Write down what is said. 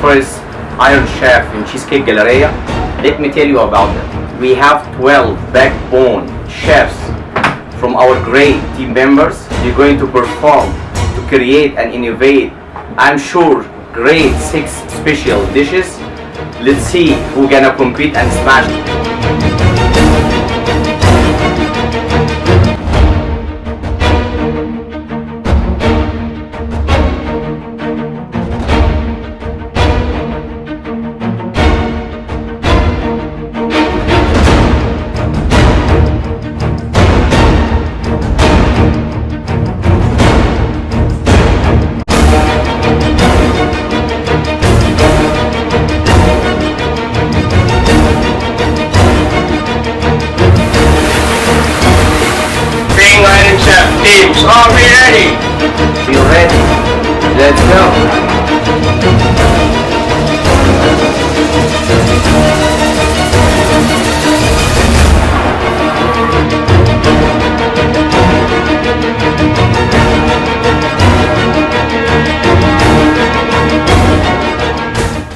First Iron Chef in Cheesecake Galleria. Let me tell you about it. We have 12 backbone chefs from our great team members. They're going to perform, to create and innovate, I'm sure, great 6 special dishes. Let's see who's gonna compete and smash it. Iron Chef teams, are we ready? You're ready. Let's go.